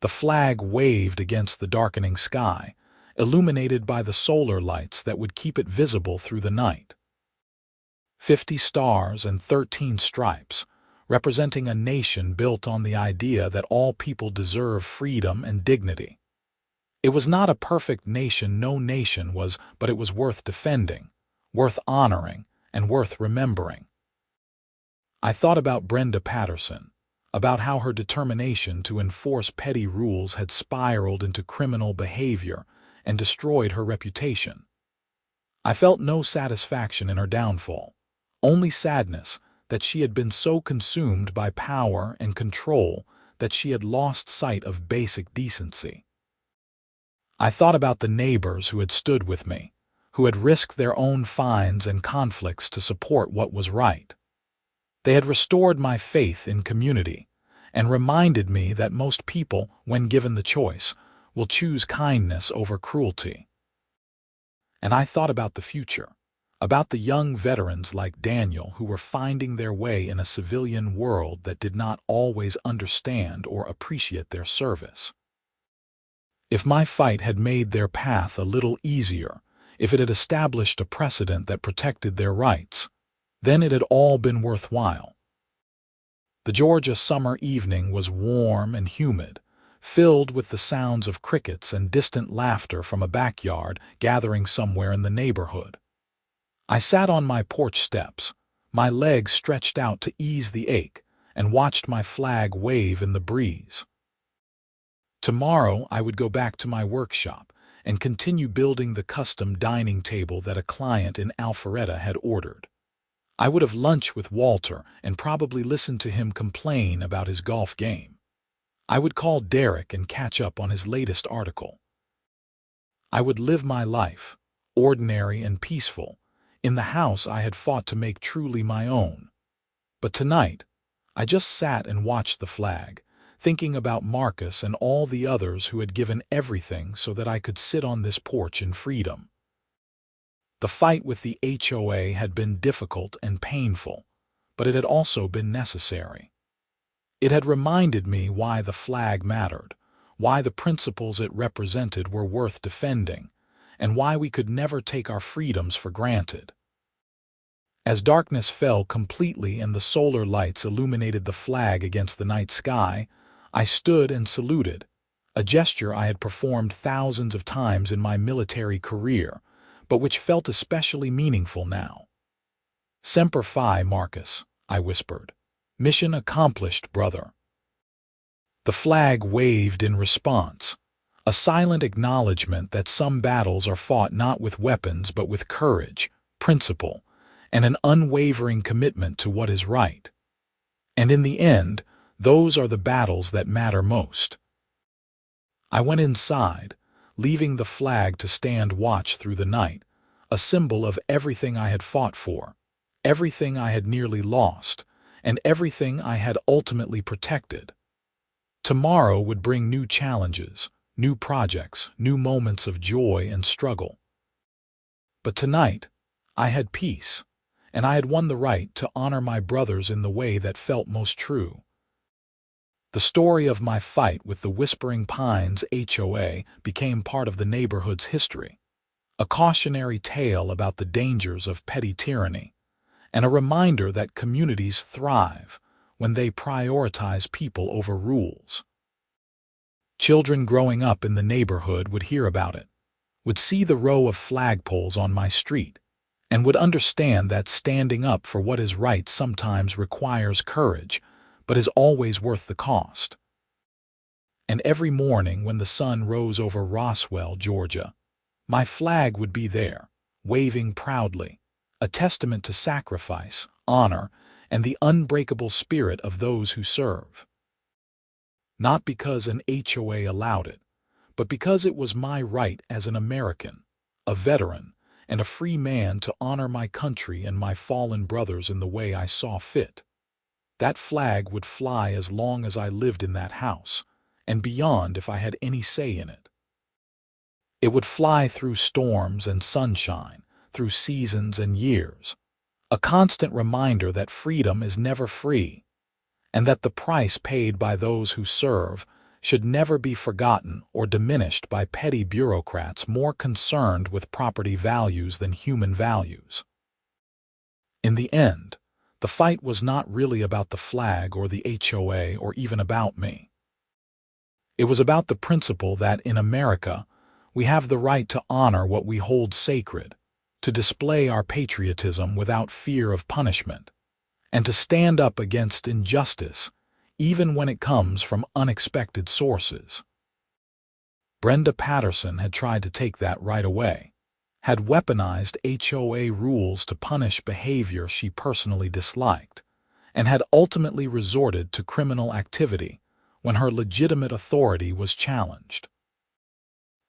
The flag waved against the darkening sky, illuminated by the solar lights that would keep it visible through the night. 50 stars and 13 stripes, representing a nation built on the idea that all people deserve freedom and dignity. It was not a perfect nation, no nation was, but it was worth defending, worth honoring, and worth remembering. I thought about Brenda Patterson, about how her determination to enforce petty rules had spiraled into criminal behavior and destroyed her reputation. I felt no satisfaction in her downfall, only sadness that she had been so consumed by power and control that she had lost sight of basic decency. I thought about the neighbors who had stood with me, who had risked their own fines and conflicts to support what was right. They had restored my faith in community and reminded me that most people, when given the choice, will choose kindness over cruelty. And I thought about the future, about the young veterans like Daniel who were finding their way in a civilian world that did not always understand or appreciate their service. If my fight had made their path a little easier, if it had established a precedent that protected their rights, then it had all been worthwhile. The Georgia summer evening was warm and humid, filled with the sounds of crickets and distant laughter from a backyard gathering somewhere in the neighborhood. I sat on my porch steps, my legs stretched out to ease the ache, and watched my flag wave in the breeze. Tomorrow I would go back to my workshop and continue building the custom dining table that a client in Alpharetta had ordered. I would have lunch with Walter and probably listen to him complain about his golf game. I would call Derek and catch up on his latest article. I would live my life, ordinary and peaceful, in the house I had fought to make truly my own. But tonight, I just sat and watched the flag, thinking about Marcus and all the others who had given everything so that I could sit on this porch in freedom. The fight with the HOA had been difficult and painful, but it had also been necessary. It had reminded me why the flag mattered, why the principles it represented were worth defending, and why we could never take our freedoms for granted. As darkness fell completely and the solar lights illuminated the flag against the night sky, I stood and saluted, a gesture I had performed thousands of times in my military career, but which felt especially meaningful now. "Semper Fi, Marcus," I whispered. "Mission accomplished, brother." The flag waved in response, a silent acknowledgement that some battles are fought not with weapons but with courage, principle, and an unwavering commitment to what is right. And in the end, those are the battles that matter most. I went inside, leaving the flag to stand watch through the night, a symbol of everything I had fought for, everything I had nearly lost, and everything I had ultimately protected. Tomorrow would bring new challenges, new projects, new moments of joy and struggle. But tonight, I had peace, and I had won the right to honor my brothers in the way that felt most true. The story of my fight with the Whispering Pines HOA became part of the neighborhood's history, a cautionary tale about the dangers of petty tyranny, and a reminder that communities thrive when they prioritize people over rules. Children growing up in the neighborhood would hear about it, would see the row of flagpoles on my street, and would understand that standing up for what is right sometimes requires courage, but is always worth the cost. And every morning when the sun rose over Roswell, Georgia, my flag would be there, waving proudly, a testament to sacrifice, honor, and the unbreakable spirit of those who serve. Not because an HOA allowed it, but because it was my right as an American, a veteran, and a free man to honor my country and my fallen brothers in the way I saw fit. That flag would fly as long as I lived in that house, and beyond if I had any say in it. It would fly through storms and sunshine, through seasons and years, a constant reminder that freedom is never free, and that the price paid by those who serve should never be forgotten or diminished by petty bureaucrats more concerned with property values than human values. In the end, the fight was not really about the flag or the HOA or even about me. It was about the principle that in America, we have the right to honor what we hold sacred, to display our patriotism without fear of punishment, and to stand up against injustice, even when it comes from unexpected sources. Brenda Patterson had tried to take that right away, had weaponized HOA rules to punish behavior she personally disliked, and had ultimately resorted to criminal activity when her legitimate authority was challenged.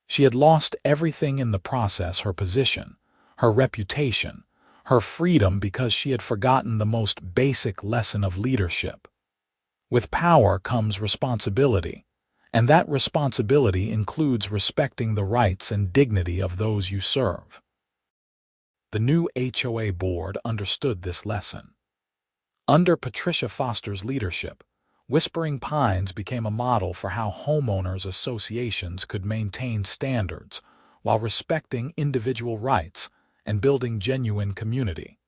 She had lost everything in the process: her position, her reputation, her freedom, because she had forgotten the most basic lesson of leadership. With power comes responsibility, and that responsibility includes respecting the rights and dignity of those you serve. The new HOA board understood this lesson. Under Patricia Foster's leadership, Whispering Pines became a model for how homeowners associations could maintain standards while respecting individual rights and building genuine community.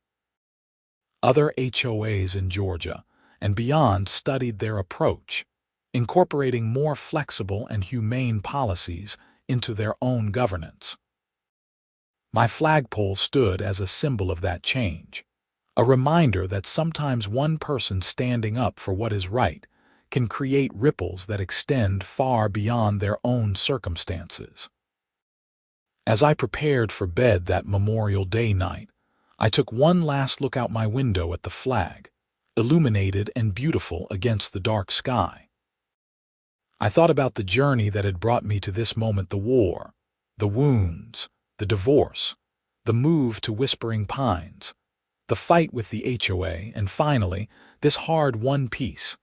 Other HOAs in Georgia and beyond studied their approach, incorporating more flexible and humane policies into their own governance. My flagpole stood as a symbol of that change, a reminder that sometimes one person standing up for what is right can create ripples that extend far beyond their own circumstances. As I prepared for bed that Memorial Day night, I took one last look out my window at the flag, illuminated and beautiful against the dark sky. I thought about the journey that had brought me to this moment: the war, the wounds, the divorce, the move to Whispering Pines, the fight with the HOA, and finally, this hard-won peace.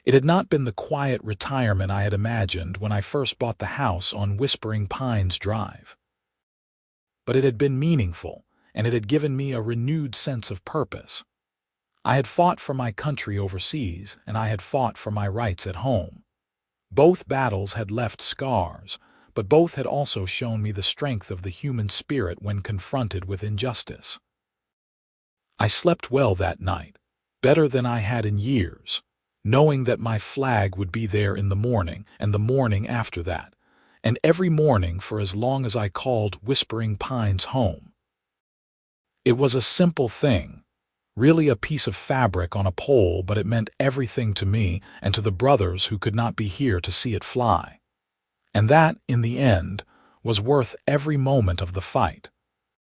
It had not been the quiet retirement I had imagined when I first bought the house on Whispering Pines Drive. But it had been meaningful, and it had given me a renewed sense of purpose. I had fought for my country overseas, and I had fought for my rights at home. Both battles had left scars, but both had also shown me the strength of the human spirit when confronted with injustice. I slept well that night, better than I had in years, knowing that my flag would be there in the morning and the morning after that, and every morning for as long as I called Whispering Pines home. It was a simple thing, really a piece of fabric on a pole, but it meant everything to me and to the brothers who could not be here to see it fly. And that, in the end, was worth every moment of the fight.